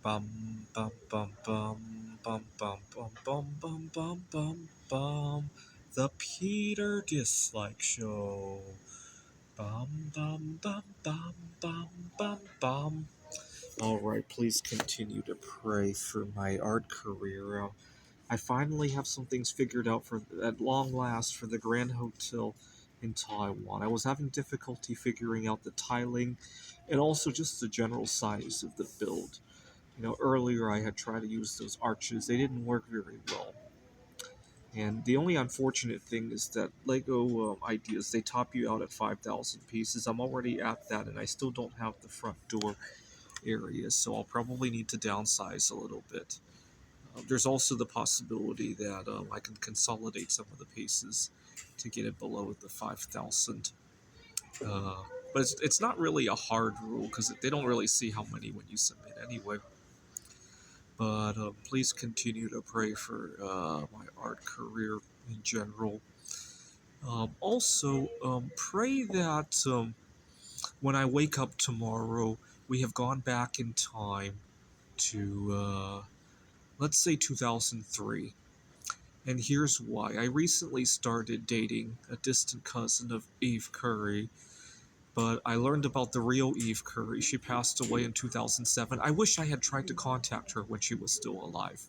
Bum bum bum bum bum bum bum bum bum bum bum bum. The Peter Dislike Show. Bum bum bum bum bum bum bum. All right, please continue to pray for my art career. I finally have some things figured out for at long last for the Grand Hotel in Taiwan. I was having difficulty figuring out the tiling and also just the general size of the build. Earlier I had tried to use those arches. They didn't work very well. And the only unfortunate thing is that Lego Ideas, they top you out at 5,000 pieces. I'm already at that, and I still don't have the front door area, so I'll probably need to downsize a little bit. There's also the possibility that I can consolidate some of the pieces to get it below the 5,000. But it's not really a hard rule because they don't really see how many when you submit anyway. But please continue to pray for my art career in general. Also, pray that when I wake up tomorrow, we have gone back in time to, let's say, 2003. And here's why. I recently started dating a distant cousin of Eve Curry, but I learned about the real Eve Curry. She passed away in 2007. I wish I had tried to contact her when she was still alive.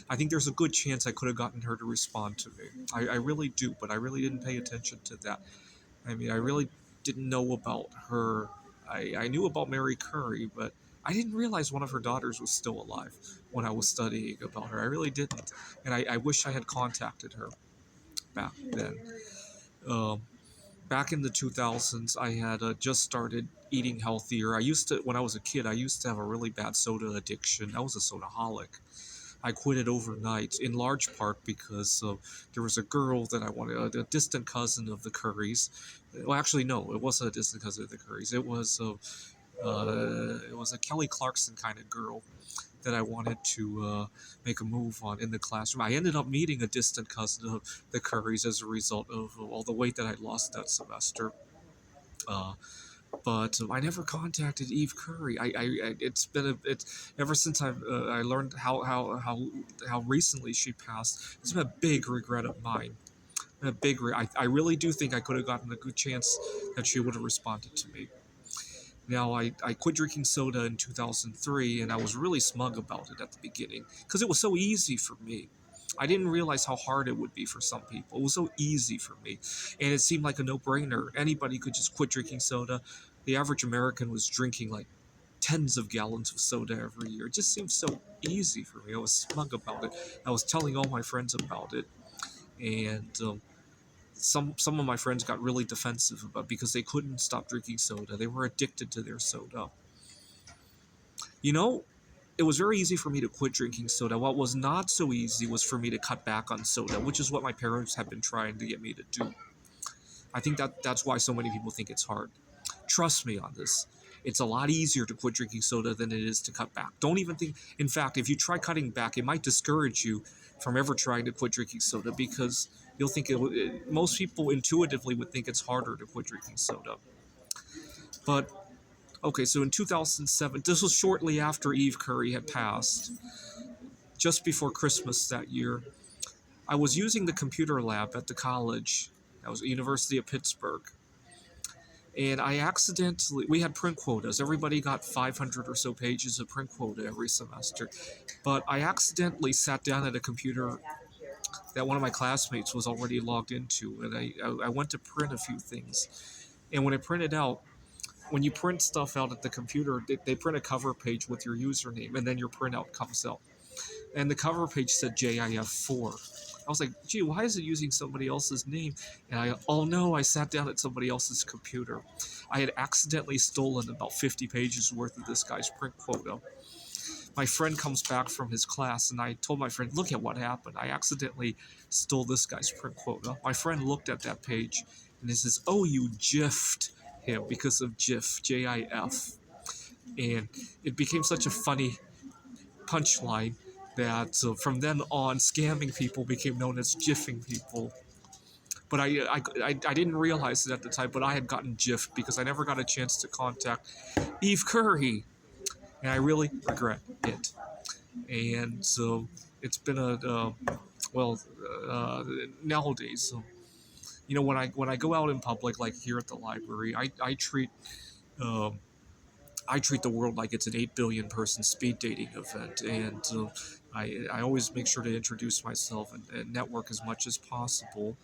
I think there's a good chance I could have gotten her to respond to me. I really do, but I really didn't pay attention to that. I mean, I really didn't know about her. I knew about Mary Curry, but I didn't realize one of her daughters was still alive when I was studying about her. I really didn't. And I wish I had contacted her back then. Um, Back in the 2000s, I had just started eating healthier. When I was a kid, I used to have a really bad soda addiction. I was a sodaholic. I quit it overnight, in large part because there was a girl that I wanted, a distant cousin of the Currys. Well, actually, no, it wasn't a distant cousin of the Currys. It was a Kelly Clarkson kind of girl that I wanted to make a move on in the classroom. I ended up meeting a distant cousin of the Currys as a result of all the weight that I lost that semester. Uh, but I never contacted Eve Curry. It's ever since I learned how recently she passed. It's been a big regret of mine. I really do think I could have gotten a good chance that she would have responded to me. Now I quit drinking soda in 2003, and I was really smug about it at the beginning because it was so easy for me. I didn't realize how hard it would be for some people. It was so easy for me, and it seemed like a no-brainer. Anybody could just quit drinking soda. The average American was drinking like tens of gallons of soda every year. It just seemed so easy for me. I was smug about it. I was telling all my friends about it, and some of my friends got really defensive about because they couldn't stop drinking soda. They were addicted to their soda. You know, it was very easy for me to quit drinking soda. What was not so easy was for me to cut back on soda, which is what my parents have been trying to get me to do. I think that's why so many people think it's hard. Trust me on this. It's a lot easier to quit drinking soda than it is to cut back. Don't even think, in fact, if you try cutting back, it might discourage you from ever trying to quit drinking soda because you'll think most people intuitively would think it's harder to quit drinking soda. But okay, so in 2007, this was shortly after Eve Curry had passed, just before Christmas that year. I was using the computer lab at the college. I was at the University of Pittsburgh. And we had print quotas. Everybody got 500 or so pages of print quota every semester. But I accidentally sat down at a computer that one of my classmates was already logged into, and I went to print a few things. And when I printed out, when you print stuff out at the computer, they print a cover page with your username, and then your printout comes out. And the cover page said JIF4. I was like, gee, why is it using somebody else's name? And oh no, I sat down at somebody else's computer. I had accidentally stolen about 50 pages worth of this guy's print quota. My friend comes back from his class, and I told my friend, look at what happened. I accidentally stole this guy's print quota. My friend looked at that page, and he says, oh, you jiffed him because of JIF, J-I-F. And it became such a funny punchline that from then on, scamming people became known as jiffing people. But I didn't realize it at the time, but I had gotten jiffed because I never got a chance to contact Eve Curry. and I really regret it. And so it's been well nowadays. So, when I go out in public, like here at the library, um, I treat the world like it's an 8 billion person speed dating event, and I always make sure to introduce myself and network as much as possible,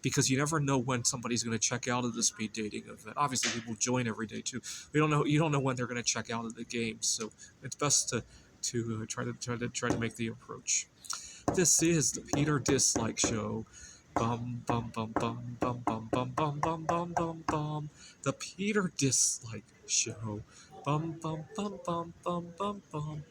because you never know when somebody's going to check out of the speed dating event. Obviously, people join every day too. You don't know when they're going to check out of the game, so it's best to try to make the approach. This is the Peter Dislike Show. Bum bum bum bum bum bum bum bum bum bum bum bum. The Peter Dislike Show. Bum bum bum bum bum bum bum.